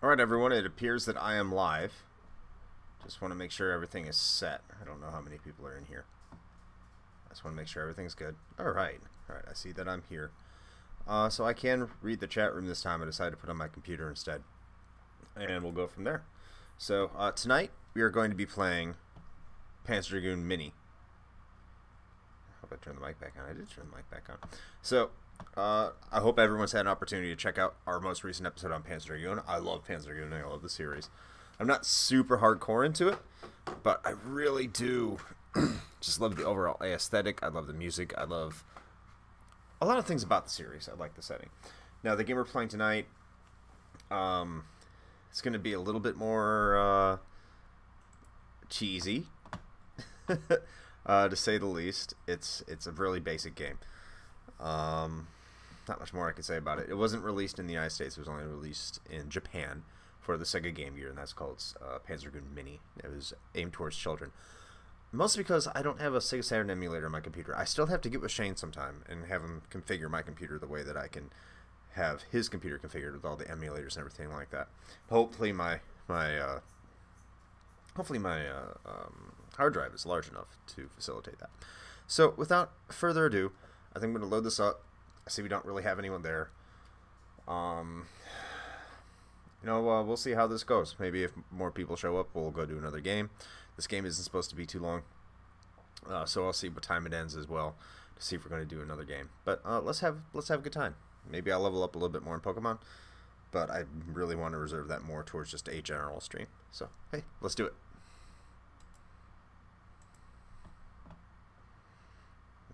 Alright everyone, it appears that I am live. Just want to make sure everything is set. I don't know how many people are in here. I just want to make sure everything's good. Alright, I see that I'm here. So I can read the chat room this time. I decided to put on my computer instead. And we'll go from there. So tonight we are going to be playing Panzer Dragoon Mini. I hope I turned the mic back on. I did turn the mic back on. So I hope everyone's had an opportunity to check out our most recent episode on Panzer Dragoon. I love Panzer Dragoon. I love the series. I'm not super hardcore into it, but I really do just love the overall aesthetic. I love the music. I love a lot of things about the series. I like the setting. Now, the game we're playing tonight, it's going to be a little bit more cheesy, to say the least. It's a really basic game. Not much more I can say about it. It wasn't released in the United States. It was only released in Japan for the Sega Game Gear, and that's called Panzer Dragoon Mini. It was aimed towards children. Mostly because I don't have a Sega Saturn emulator on my computer. I still have to get with Shane sometime and have him configure my computer the way that I can have his computer configured with all the emulators and everything like that. Hopefully my hard drive is large enough to facilitate that. So without further ado, I think I'm going to load this up. I see we don't really have anyone there. We'll see how this goes. Maybe if more people show up, we'll go do another game. This game isn't supposed to be too long, so I'll see what time it ends as well to see if we're going to do another game. But let's have a good time. Maybe I'll level up a little bit more in Pokemon, but I really want to reserve that more towards just a general stream. So hey, let's do it.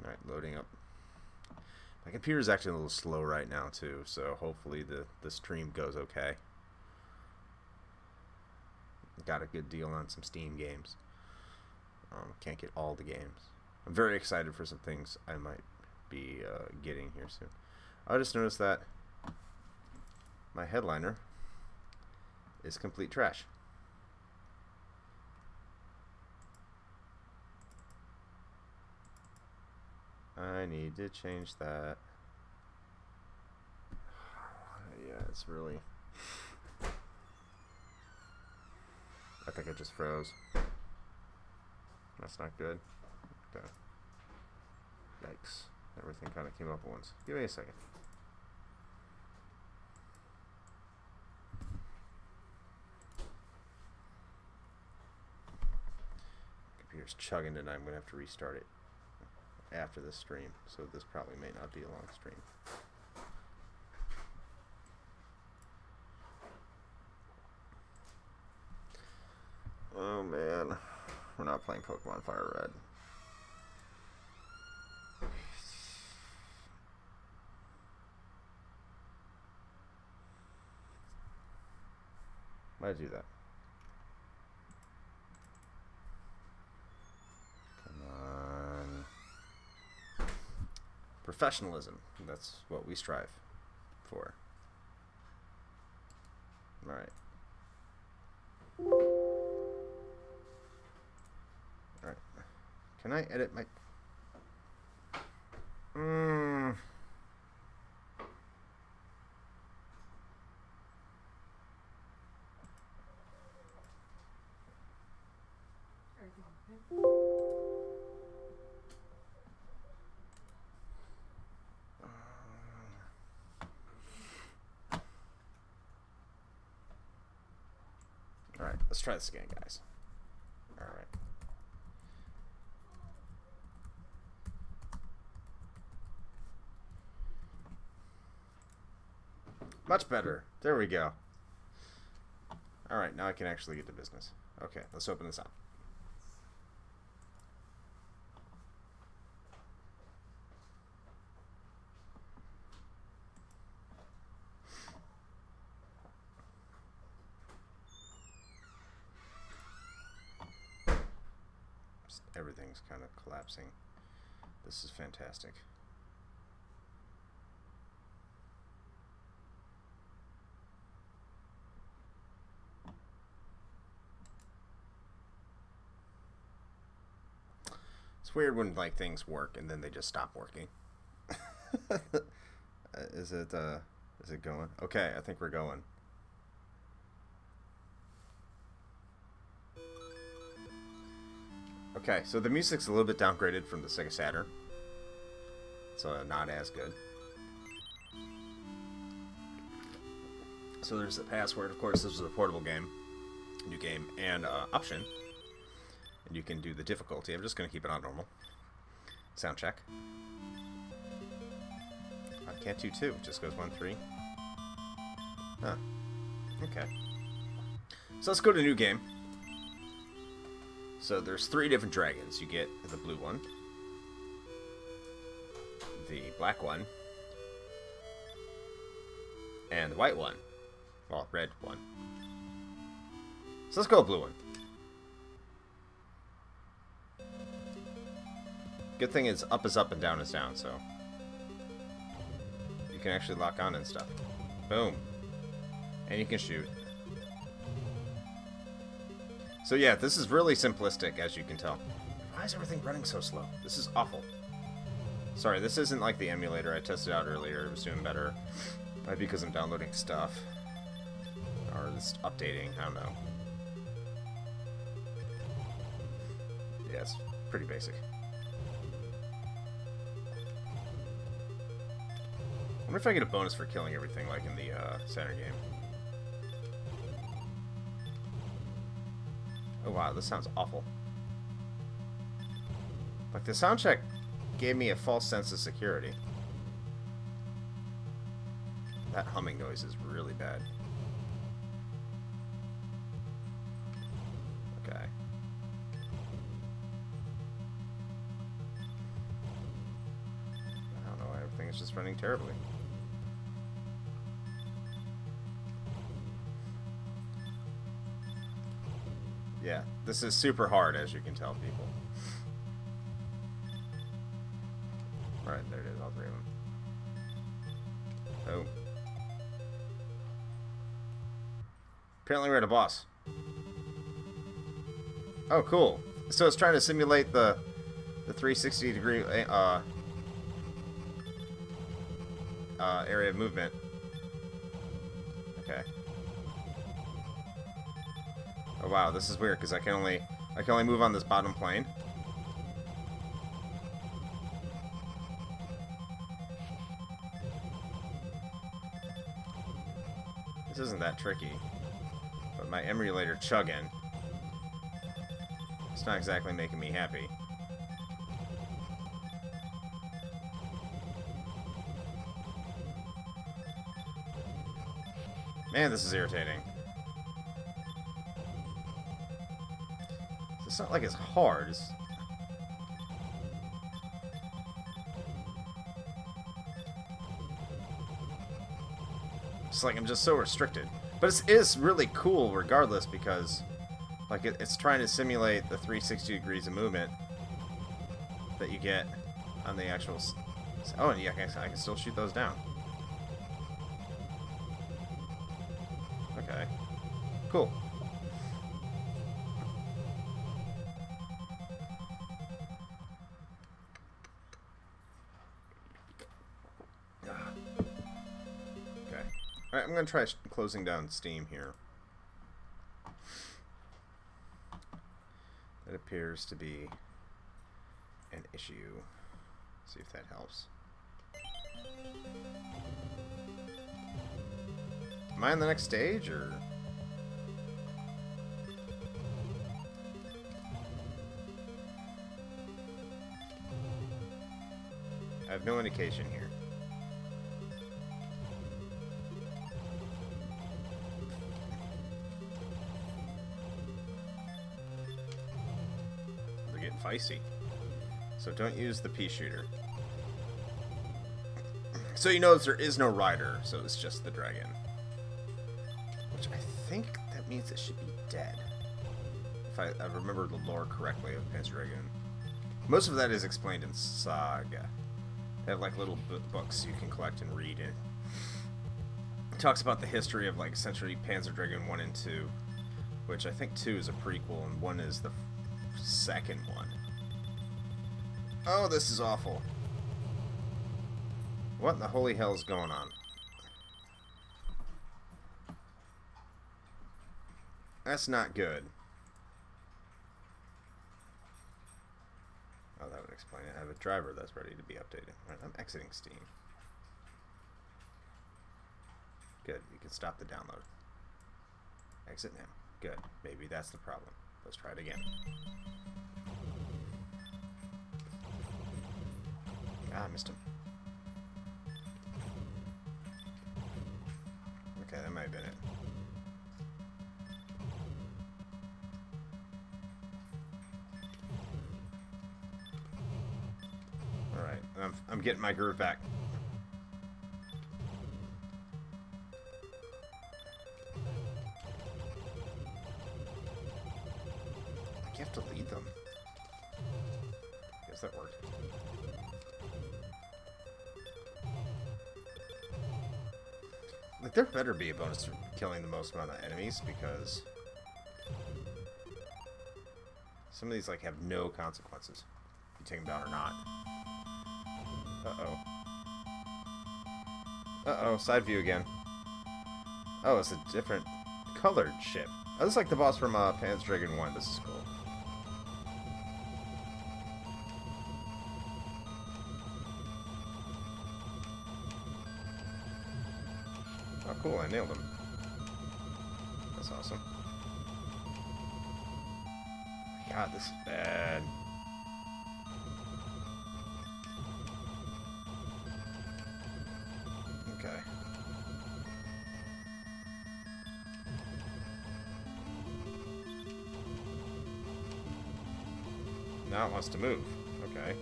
All right, loading up. My computer is acting a little slow right now too, so hopefully the stream goes okay. Got a good deal on some Steam games. Can't get all the games. I'm very excited for some things I might be getting here soon. I just noticed that my headliner is complete trash. I need to change that. Yeah, it's really... I think I just froze. That's not good. Okay. Yikes. Everything kind of came up at once. Give me a second. Computer's chugging tonight. I'm going to have to restart it after this stream, so this probably may not be a long stream. Oh man, we're not playing Pokemon Fire Red. Why'd I do that? Come on. Professionalism. That's what we strive for. Alright. Alright. Can I edit my... Alright, let's try this again, guys. Alright. Much better. There we go. Alright, now I can actually get to business. Okay, let's open this up. Everything's kind of collapsing. This is fantastic. It's weird when like things work and then they just stop working. Is it going? Okay, I think we're going. Okay, so the music's a little bit downgraded from the Sega Saturn. So not as good. So there's the password. Of course, this is a portable game. New game and option. And you can do the difficulty. I'm just going to keep it on normal. Sound check. I can't do 2. It just goes 1, 3. Huh. Okay. So let's go to new game. So there's 3 different dragons. You get the blue one, the black one, and the white one. Well, red one. So let's go with blue one. Good thing is up and down is down, so you can actually lock on and stuff. Boom. And you can shoot. So yeah, this is really simplistic, as you can tell. Why is everything running so slow? This is awful. Sorry, this isn't like the emulator I tested out earlier. It was doing better. Maybe because I'm downloading stuff. Or it's updating, I don't know. Yeah, it's pretty basic. I wonder if I get a bonus for killing everything like in the Saturn game. Oh wow, this sounds awful. Like, the sound check gave me a false sense of security. That humming noise is really bad. Okay. I don't know, everything is just running terribly. Yeah, this is super hard, as you can tell, people. Alright, there it is, all 3 of them. Oh. Apparently we're at a boss. Oh, cool. So it's trying to simulate the 360-degree area of movement. Okay. Oh wow, this is weird because I can only move on this bottom plane. This isn't that tricky, but my emulator chugging, it's not exactly making me happy. Man, this is irritating. It's not like it's hard. It's like I'm just so restricted. But it is really cool regardless because like it's trying to simulate the 360 degrees of movement that you get on the actual... Oh, and yeah, I can still shoot those down. Okay. Cool. Alright, I'm going to try closing down Steam here. That appears to be an issue. Let's see if that helps. Am I on the next stage, or...? I have no indication here. Feisty. So don't use the pea shooter. So you notice there is no rider, so it's just the dragon. Which I think that means it should be dead. If I remember the lore correctly of Panzer Dragoon. Most of that is explained in Saga. They have like little books you can collect and read. It talks about the history of like essentially Panzer Dragoon 1 and 2. Which I think 2 is a prequel and 1 is the second one. Oh, this is awful. What in the holy hell is going on? That's not good. that would explain it. I have a driver that's ready to be updated. All right, I'm exiting Steam. Good. You can stop the download. Exit now. Good. Maybe that's the problem. Let's try it again. Ah, I missed him. Okay, that might have been it. Alright, I'm getting my groove back. You have to lead them. I guess that worked. Like, there better be a bonus for killing the most amount of enemies, because some of these, like, have no consequences. If you take them down or not. Uh-oh. Uh-oh, side view again. Oh, it's a different colored ship. Oh, this is like the boss from Panzer Dragoon 1. This is cool. Oh, cool, I nailed him. That's awesome. God, this is bad. Okay. Now it wants to move. Okay.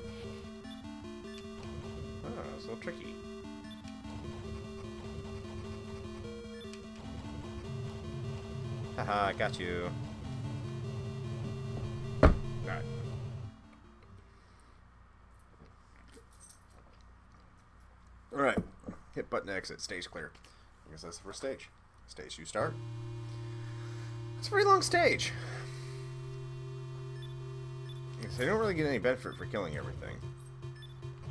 Oh, it's a little tricky. Haha, I got you. Alright. Alright. Hit button to exit. Stage clear. I guess that's the first stage. Stage 2 start. It's a pretty long stage. They don't really get any benefit for killing everything.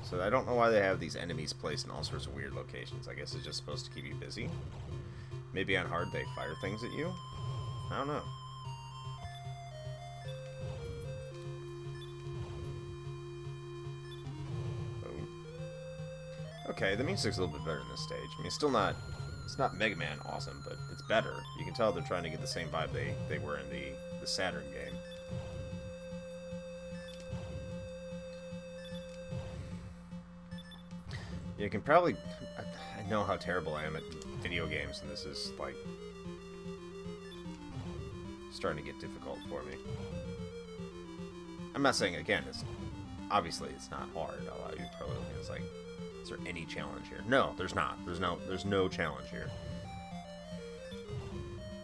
So I don't know why they have these enemies placed in all sorts of weird locations. I guess it's just supposed to keep you busy. Maybe on hard they fire things at you. I don't know. Oh. Okay, the music's a little bit better in this stage. I mean, it's still not... It's not Mega Man awesome, but it's better. You can tell they're trying to get the same vibe they were in the Saturn game. You can probably... I know how terrible I am at video games, and this is, like... starting to get difficult for me. I'm not saying, again, it's... Obviously, it's not hard. A lot of you probably looking at it, it's like... Is there any challenge here? No, there's not. There's no challenge here.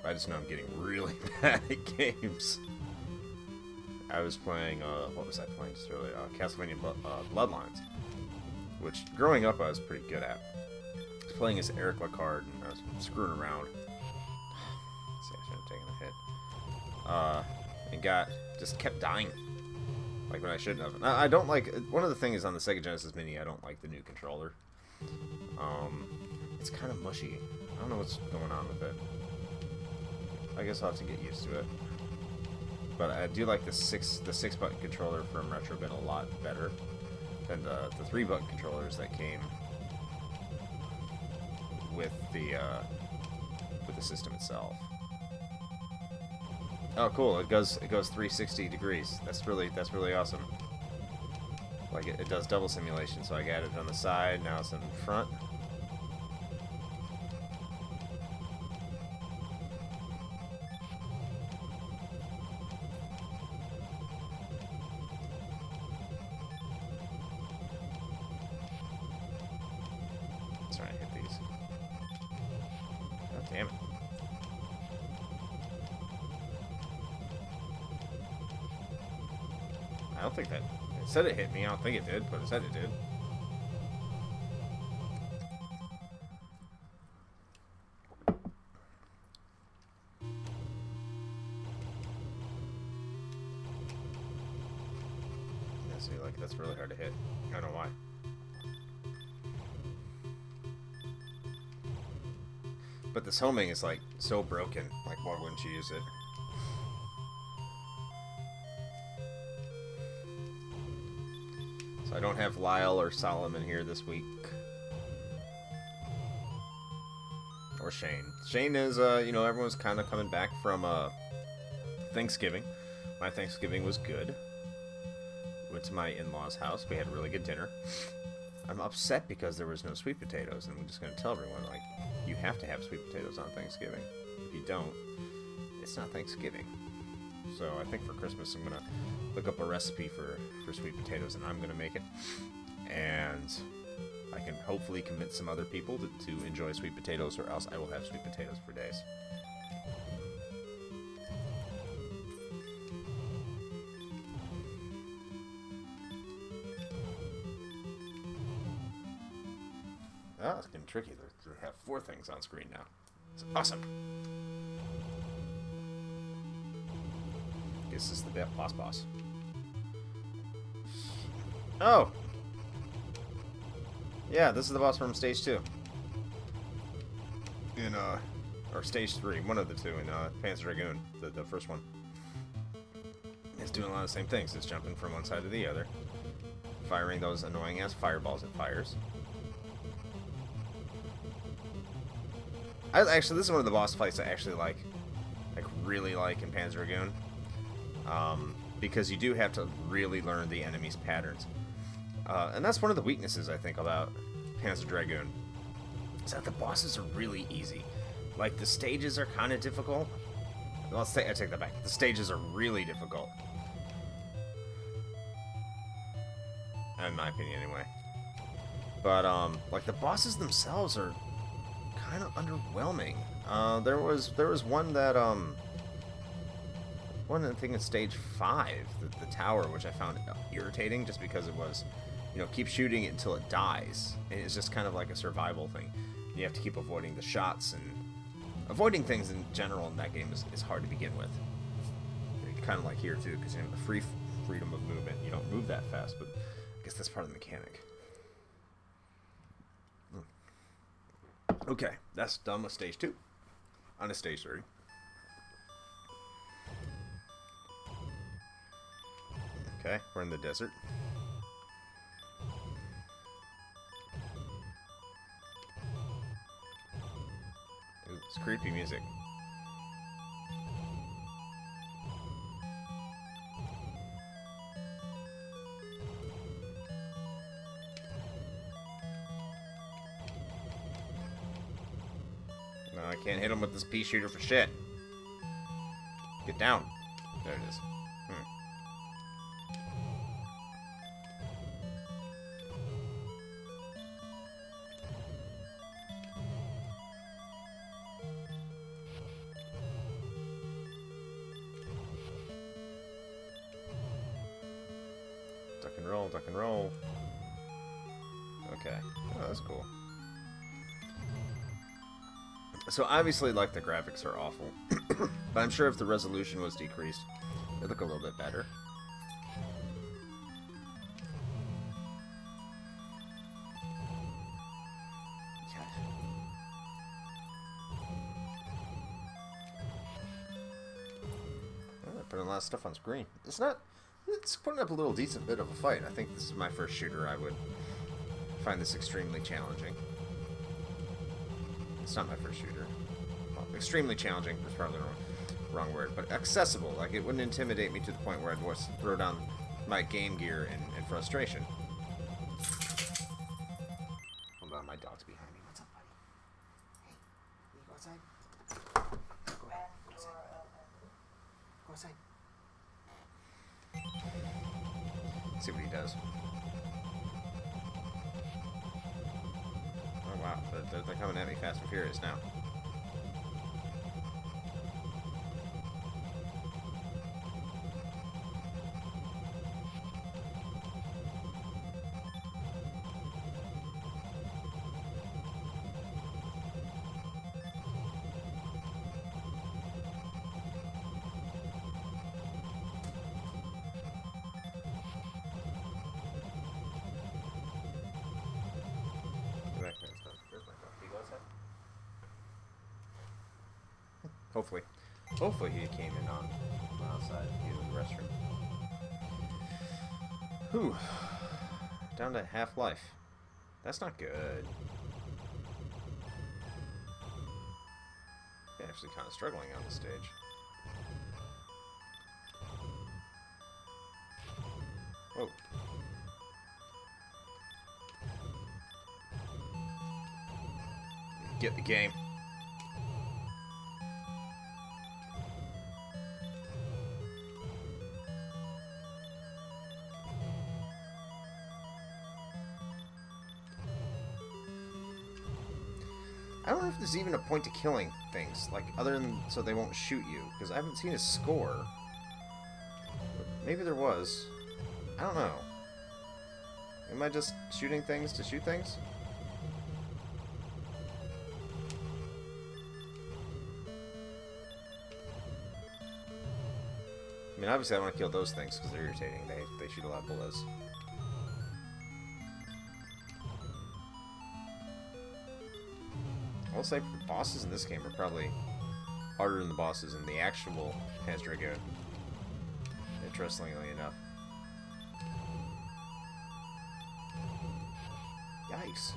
I just know I'm getting really bad at games. I was playing, what was I playing just earlier? Castlevania Bloodlines. Which, growing up, I was pretty good at. I was playing as Eric Lacard, and I was screwing around. See, I should have taken a hit. And just kept dying. Like when I shouldn't have. I don't like, one of the things on the Sega Genesis Mini, I don't like the new controller. It's kind of mushy. I don't know what's going on with it. I guess I'll have to get used to it. But I do like the six button controller from Retrobit a lot better than the 3-button controllers that came with the system itself. Oh, cool! It goes 360 degrees. That's really awesome. Like it does double simulation. So I got it on the side. Now it's in the front. Let's try and hit these. God damn it. I don't think that... It said it hit me. I don't think it did, but it said it did. Yeah, see, like, that's really hard to hit. I don't know why. But this homing is, like, so broken. Like, why wouldn't you use it? So I don't have Lyle or Solomon here this week. Or Shane. Shane is, you know, everyone's kind of coming back from Thanksgiving. My Thanksgiving was good. Went to my in-laws' house. We had a really good dinner. I'm upset because there was no sweet potatoes, and I'm just going to tell everyone, like, you have to have sweet potatoes on Thanksgiving. If you don't, it's not Thanksgiving. So I think for Christmas I'm going to look up a recipe for sweet potatoes, and I'm going to make it. And I can hopefully convince some other people to enjoy sweet potatoes, or else I will have sweet potatoes for days. Oh, it's getting tricky. They have 4 things on screen now. It's awesome. This is the boss. Oh! Yeah, this is the boss from Stage 2. In, or Stage 3, one of the two, in, Panzer Dragoon, the first one. It's doing a lot of the same things. It's jumping from one side to the other. Firing those annoying-ass fireballs it fires. Actually, this is one of the boss fights I actually really like in Panzer Dragoon. Because you do have to really learn the enemy's patterns. And that's one of the weaknesses, I think, about Panzer Dragoon. Is that the bosses are really easy. Like, the stages are kind of difficult. Well, I take that back. The stages are really difficult. In my opinion, anyway. But, like, the bosses themselves are kind of underwhelming. There was one that, one thing in Stage 5, the tower, which I found irritating just because it was, you know, keep shooting it until it dies. And it's just kind of like a survival thing. You have to keep avoiding the shots, and avoiding things in general in that game is hard to begin with. Kind of like here too, because you have the freedom of movement. You don't move that fast, but I guess that's part of the mechanic. Okay, that's done with Stage 2. On to Stage 3. Okay, we're in the desert. Ooh, it's creepy music. No, I can't hit him with this pea shooter for shit. Get down. There it is. Duck and roll. Okay. Oh, that's cool. So obviously, like, the graphics are awful. But I'm sure if the resolution was decreased, it'd look a little bit better. Putting a lot of stuff on screen. It's putting up a little decent bit of a fight. I think this is my first shooter. I would find this extremely challenging. It's not my first shooter. Well, extremely challenging is probably the wrong word, but accessible. Like, it wouldn't intimidate me to the point where I'd throw down my game gear in frustration. Hold on, my dog's behind me. What's up, buddy? Hey, you go outside? Go ahead. Go outside. Go outside. See what he does. Oh wow, they're coming at me fast and furious now. Hopefully he came in on outside to the restroom. Whew. down to half life. That's not good. I'm actually kind of struggling on the stage. Whoa. Get the game. I don't know if there's even a point to killing things, like, other than so they won't shoot you, because I haven't seen a score. But maybe there was. I don't know. Am I just shooting things to shoot things? I mean, obviously I want to kill those things because they're irritating. They shoot a lot of bullets. I'll say the bosses in this game are probably harder than the bosses in the actual Panzer Dragoon. Interestingly enough. Yikes.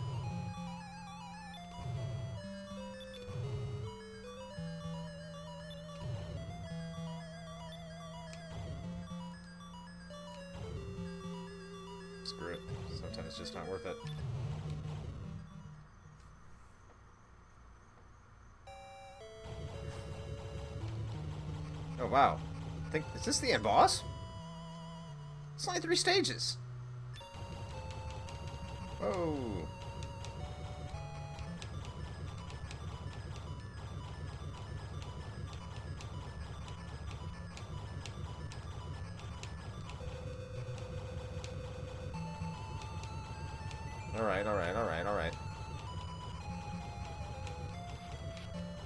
Screw it. Sometimes it's just not worth it. Oh wow. Is this the end boss? It's only 3 stages. Whoa. Alright.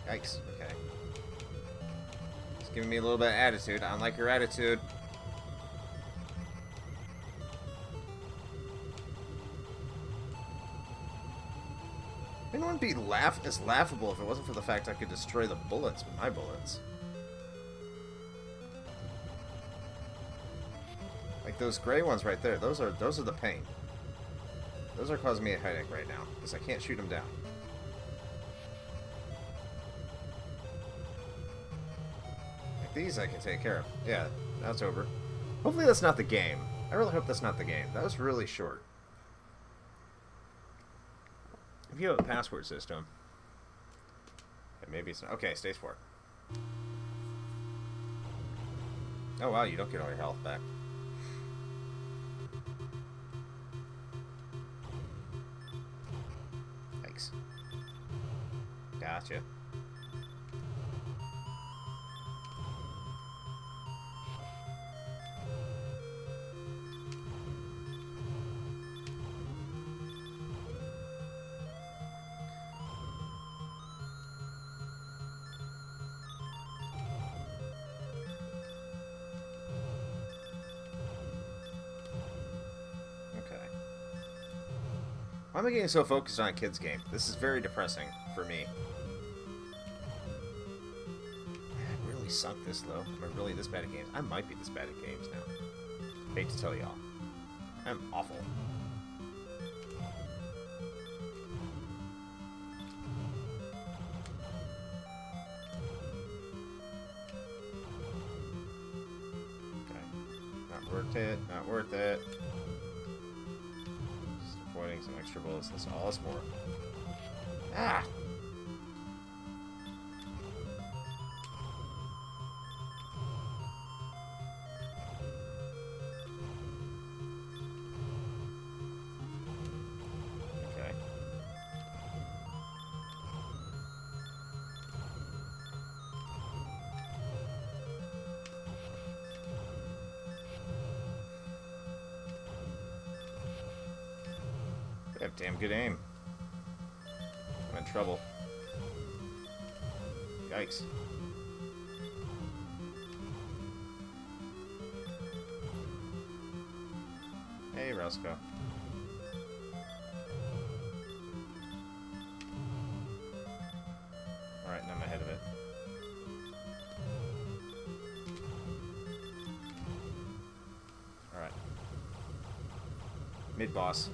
Yikes, okay. It's giving me a little bit of attitude. I don't like your attitude. I mean, it wouldn't be as laughable if it wasn't for the fact I could destroy the bullets with my bullets. Like those gray ones right there, those are the pain. Those are causing me a headache right now, because I can't shoot them down. Like these I can take care of. Yeah, that's over. Hopefully that's not the game. I really hope that's not the game. That was really short. If you have a password system... maybe it's not... Okay, stage 4. Oh wow, you don't get all your health back. Thanks. Gotcha. Why am I getting so focused on a kid's game? This is very depressing for me. I really sunk this low. Am I really this bad at games? I might be this bad at games now. Hate to tell y'all. I'm awful. Okay. Not worth it. Not worth it. Avoiding some extra bullets. That's all it's for. Ah! Okay. I have damn good aim. I'm in trouble. Yikes. Hey, Roscoe. Alright, now I'm ahead of it. Alright. Mid-boss.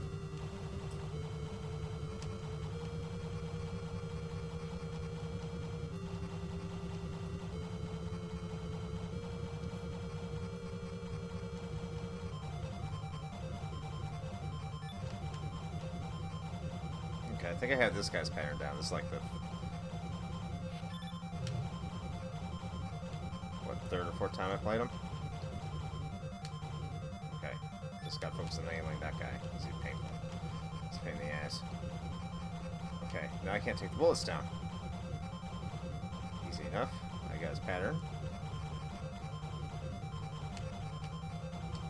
Okay, I think I have this guy's pattern down. This is like the... what, third or fourth time I played him? Okay. Just got focused on nailing that guy. He's a pain. He's a pain in the ass. Okay, now I can't take the bullets down. Easy enough. I got his pattern.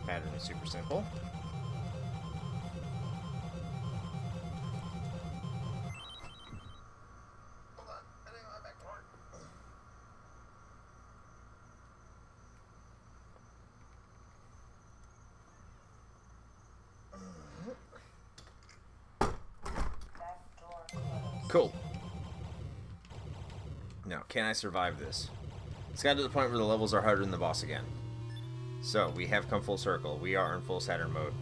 Pattern is super simple. Hold on. I think I'm back to work. Cool. Now, can I survive this? It's gotten to the point where the levels are harder than the boss again. So, we have come full circle. We are in full Saturn mode.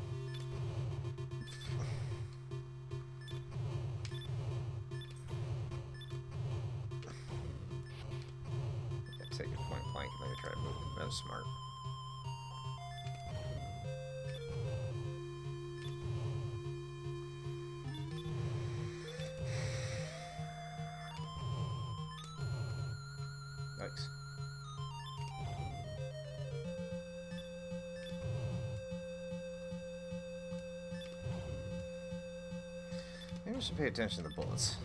Take it point blank and maybe try to move. That was smart. Nice. Maybe we should pay attention to the bullets.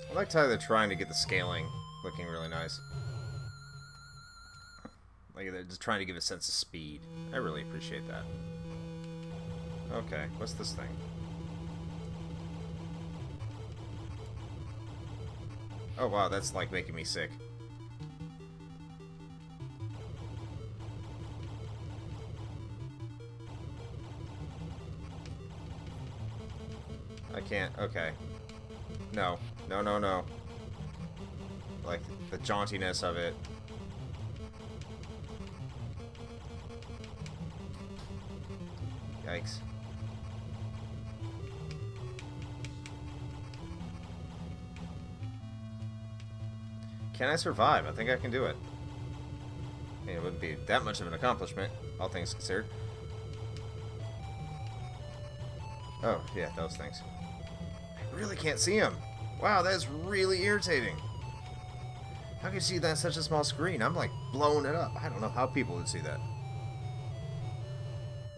I like how they're trying to get the scaling looking really nice. Like they're just trying to give a sense of speed. I really appreciate that. Okay, what's this thing? Oh wow, that's like making me sick. I can't, okay. No. No, no, no. Like, the jauntiness of it. Yikes. Can I survive? I think I can do it. I mean, it wouldn't be that much of an accomplishment, all things considered. Oh, yeah, those things. I really can't see them. Wow, that's really irritating. How can you see that on such a small screen? I'm like blowing it up. I don't know how people would see that.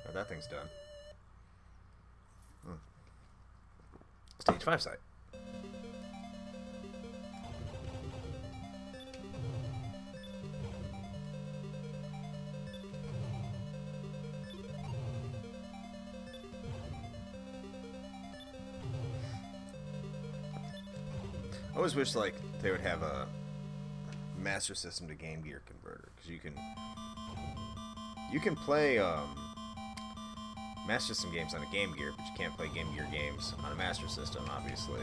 Oh, that thing's done. Stage 5 site. I always wish like they would have a Master System to Game Gear converter, because you can play Master System games on a Game Gear, but you can't play Game Gear games on a Master System. Obviously,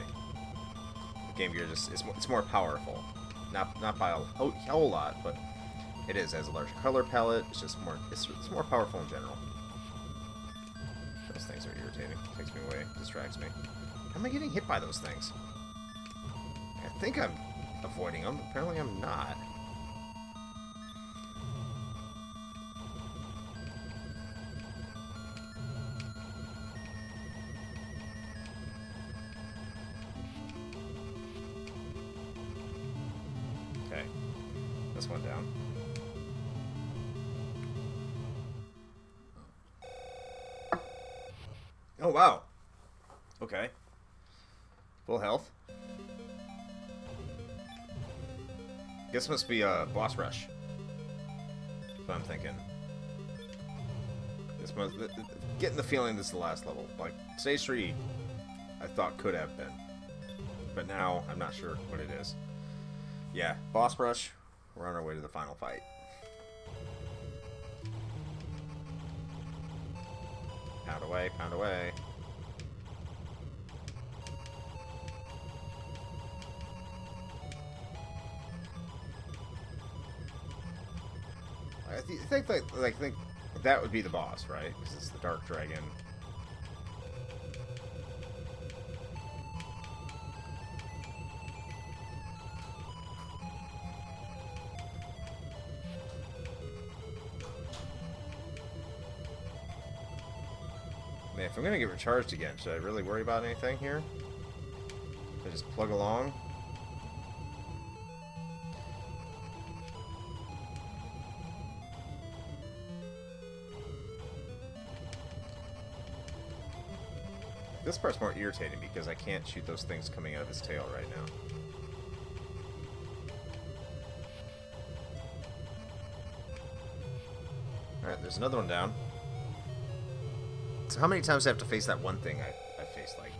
Game Gear just it's more powerful, not by a whole lot, but it is. It has a larger color palette. It's just more it's more powerful in general. Those things are irritating. Takes me away. Distracts me. How am I getting hit by those things? I think I'm avoiding them. Apparently I'm not. Okay. This one down. Oh, wow. Okay. Full health. Guess it must be a boss rush. That's what I'm thinking. This must... Getting the feeling this is the last level. Like, stage 3, I thought could have been. But now, I'm not sure what it is. Yeah, boss rush. We're on our way to the final fight. Pound away, pound away. I think that would be the boss, right? Because it's the Dark Dragon. Man, if I'm gonna get recharged again, should I really worry about anything here? Should I just plug along? This part's more irritating because I can't shoot those things coming out of his tail right now. Alright, there's another one down. So how many times do I have to face that one thing I faced like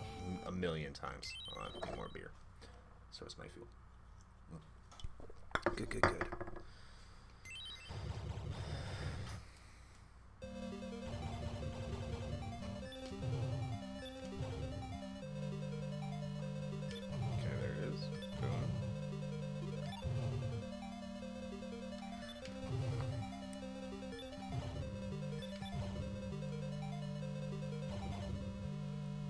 a million times? Oh, I need more beer. So is my fuel. Good, good, good.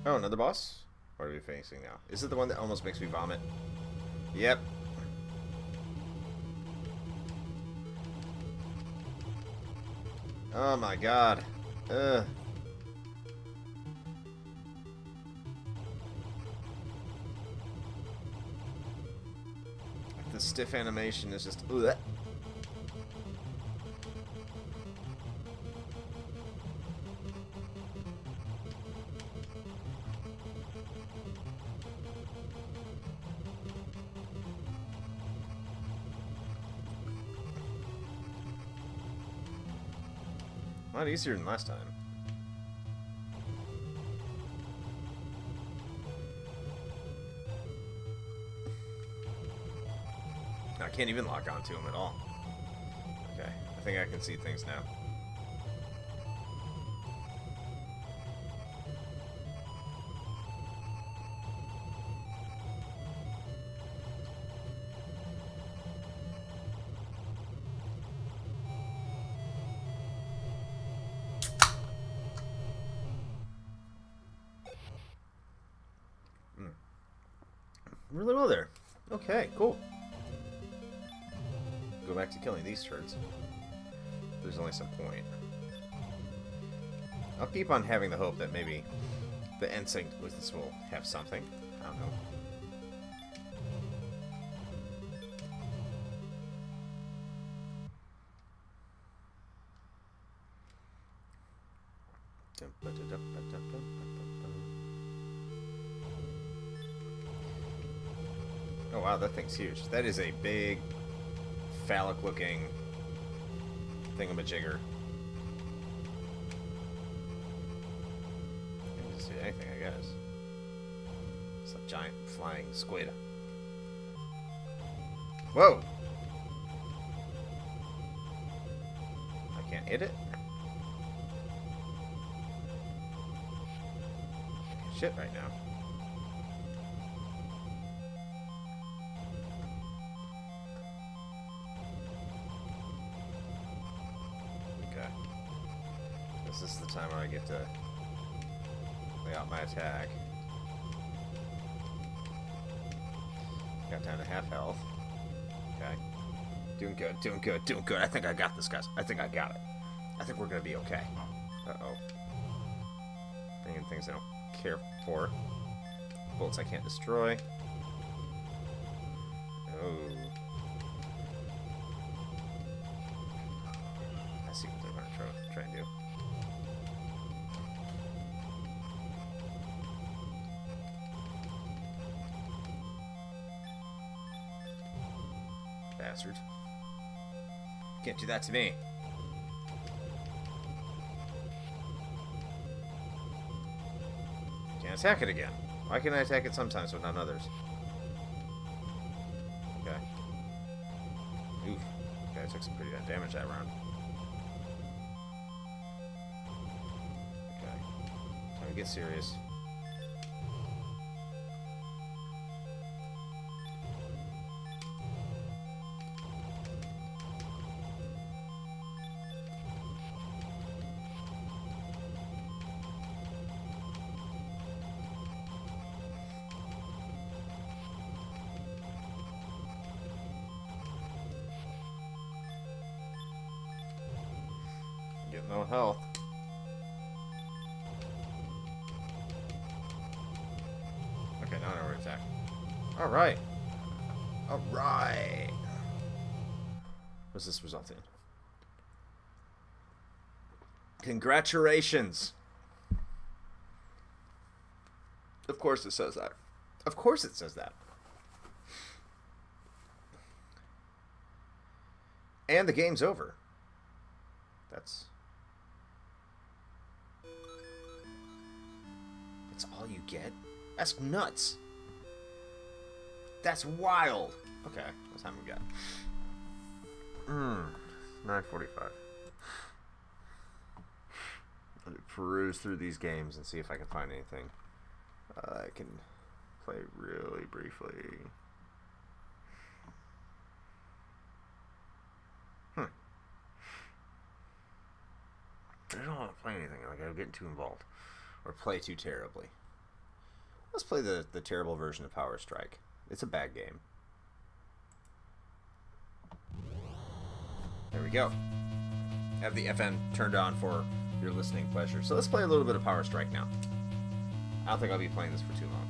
Oh, another boss? What are we facing now? Is it the one that almost makes me vomit? Yep. Oh my god. Ugh. The stiff animation is just... Ugh. A lot easier than last time. I can't even lock onto him at all. Okay, I think I can see things now. Really well there. Okay, cool. Go back to killing these turds. There's only some point. I'll keep on having the hope that maybe the NSYNC with this will have something. I don't know. Oh wow, that thing's huge. That is a big, phallic-looking thingamajigger. I can just see anything, I guess. It's a giant flying squid. Whoa! I can't hit it? Shit right now. This is the time where I get to lay out my attack. Got down to half health. Okay. Doing good, doing good, doing good. I think I got this, guys. I think I got it. I think we're gonna be okay. Uh-oh. Bringing things I don't care for. Bullets I can't destroy. Oh. I see what they're gonna try and do. bastard. Can't do that to me. Can't attack it again. Why can I attack it sometimes but not others? Okay. Oof. Okay, I took some pretty bad damage that round. Okay. Time to get serious. Getting no health. Okay, now I know where to attack. Alright. Alright. What's this result in? Congratulations. Of course it says that. Of course it says that. And the game's over. That's all you get? That's nuts. That's wild. Okay, what time we got? 9:45. Let me peruse through these games and see if I can find anything I can play really briefly. I don't want to play anything. Like, I'm getting too involved. Or play too terribly. Let's play the terrible version of Power Strike. It's a bad game. There we go. Have the FN turned on for your listening pleasure. So let's play a little bit of Power Strike now. I don't think I'll be playing this for too long.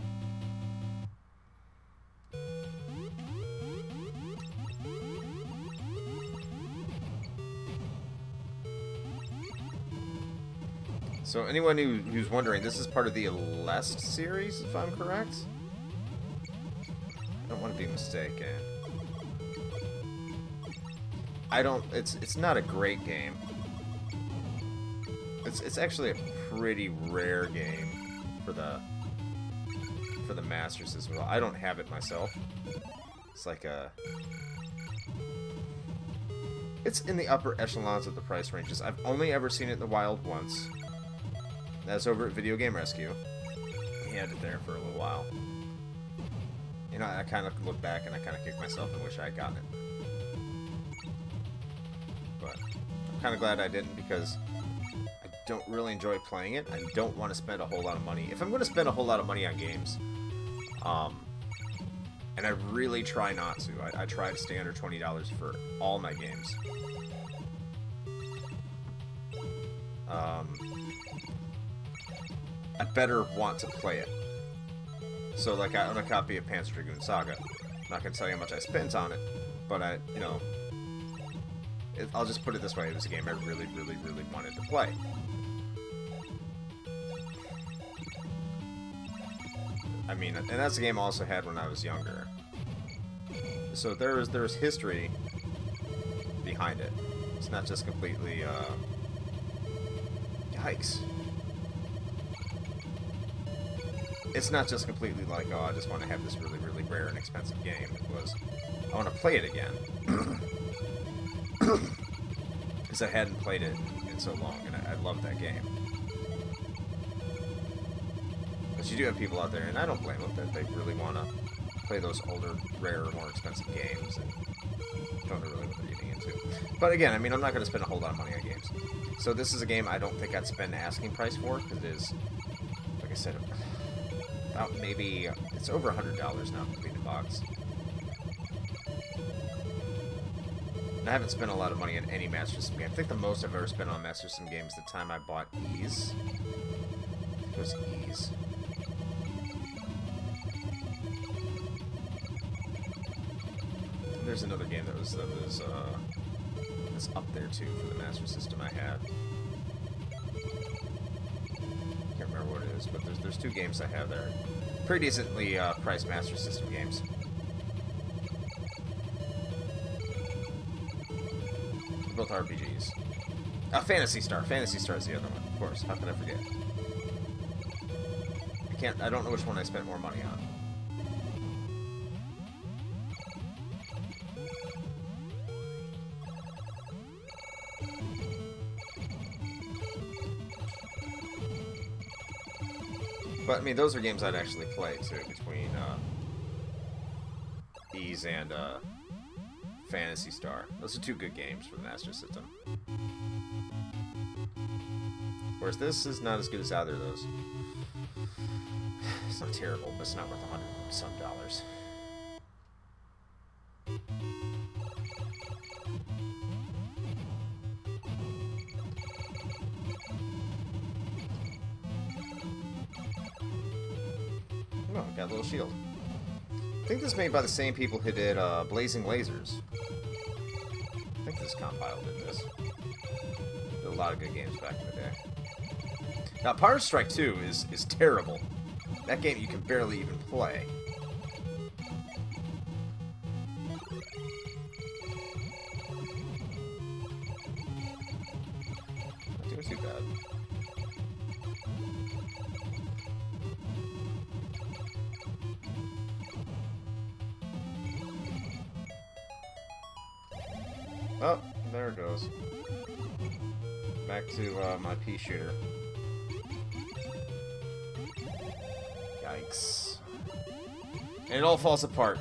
So anyone who's wondering, this is part of the Lest series, if I'm correct? I don't want to be mistaken. It's not a great game. It's actually a pretty rare game for the Master System. I don't have it myself. It's like it's in the upper echelons of the price ranges. I've only ever seen it in the wild once. That's over at Video Game Rescue. He had it there for a little while. You know, I kind of look back and I kind of kick myself and wish I had gotten it. But I'm kind of glad I didn't, because I don't really enjoy playing it. I don't want to spend a whole lot of money. If I'm going to spend a whole lot of money on games, and I really try not to. I try to stay under $20 for all my games. I better want to play it. So, like, I own a copy of Panzer Dragoon Saga. I'm not going to tell you how much I spent on it, but I'll just put it this way. It was a game I really, really, really wanted to play. I mean, and that's a game I also had when I was younger. So there's history behind it. It's not just completely, yikes. It's not just completely like, oh, I just want to have this really, really rare and expensive game. It was, I want to play it again. Because I hadn't played it in so long, and I love that game. But you do have people out there, and I don't blame them, that they really want to play those older, rarer, more expensive games, and don't know really what they're getting into. But again, I mean, I'm not going to spend a whole lot of money on games. So this is a game I don't think I'd spend asking price for, because it is, like I said, about maybe, it's over $100 now, complete the box. And I haven't spent a lot of money on any Master System game. I think the most I've ever spent on Master System games is the time I bought Ease. It was Ease. There's another game that was up there too for the Master System I had. Can't remember what it is, but there's two games I have there. Pretty decently priced Master System games. They're both RPGs. Phantasy Star. Phantasy Star is the other one, of course. How can I forget? I don't know which one I spent more money on. But, I mean, those are games I'd actually play, too, between Ys and Phantasy Star. Those are two good games for the Master System. Whereas this is not as good as either of those. It's not terrible, but it's not worth $100-some. Oh, got a little shield. I think this is made by the same people who did Blazing Lasers. I think this compile did this. Did a lot of good games back in the day. Now, Power Strike 2 is terrible. That game you can barely even play. Not doing too bad. Oh, there it goes. Back to my pea shooter. Yikes. And it all falls apart.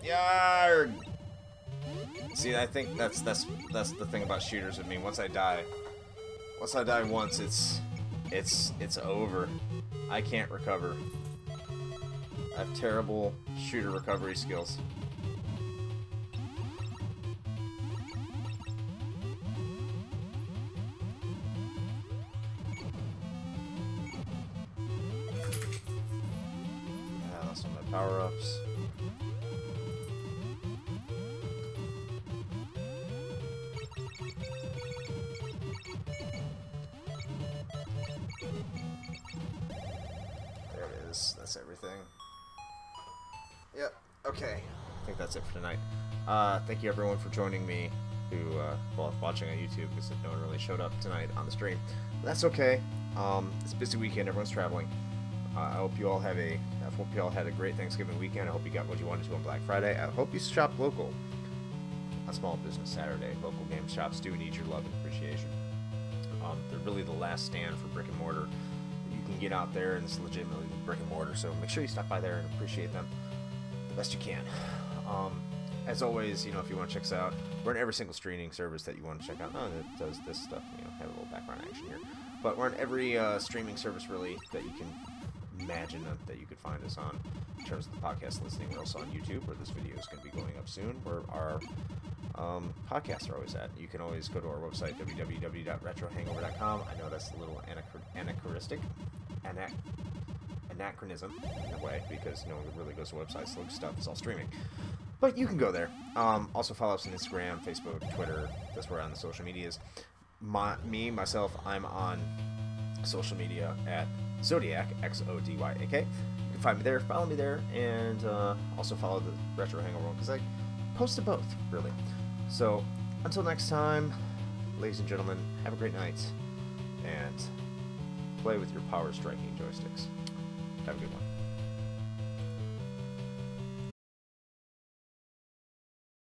Yarg! See, I think that's the thing about shooters with me. Once I die once, it's over. I can't recover. I have terrible shooter recovery skills. Yeah, that's one of my power-ups. That's everything. Yep. Okay. I think that's it for tonight. Thank you everyone for joining me who watching on YouTube, because no one really showed up tonight on the stream. But that's okay. It's a busy weekend. Everyone's traveling. I hope you all had a great Thanksgiving weekend. I hope you got what you wanted to on Black Friday. I hope you shop local on Small Business Saturday. Local game shops do need your love and appreciation. They're really the last stand for brick and mortar. You can get out there, and it's legitimately brick and mortar, so make sure you stop by there and appreciate them the best you can. As always, you know, if you want to check us out, we're in every single streaming service that you want to check out. It does this stuff, you know, have a little background action here. But we're in every streaming service, really, that you can imagine that you could find us on. In terms of the podcast listening, we're also on YouTube, where this video is going to be going up soon, where our podcasts are always at. You can always go to our website, www.retrohangover.com. I know that's a little anachronism in a way, because no one really goes to websites to look stuff. It's all streaming. But you can go there. Also follow us on Instagram, Facebook, Twitter. That's where we're on the social medias. Myself, I'm on social media at Zodiac, Xodyak. You can find me there, follow me there, and also follow the Retro Hangover, because I post to both, really. So, until next time, ladies and gentlemen, have a great night, and play with your power striking joysticks. Have a good one.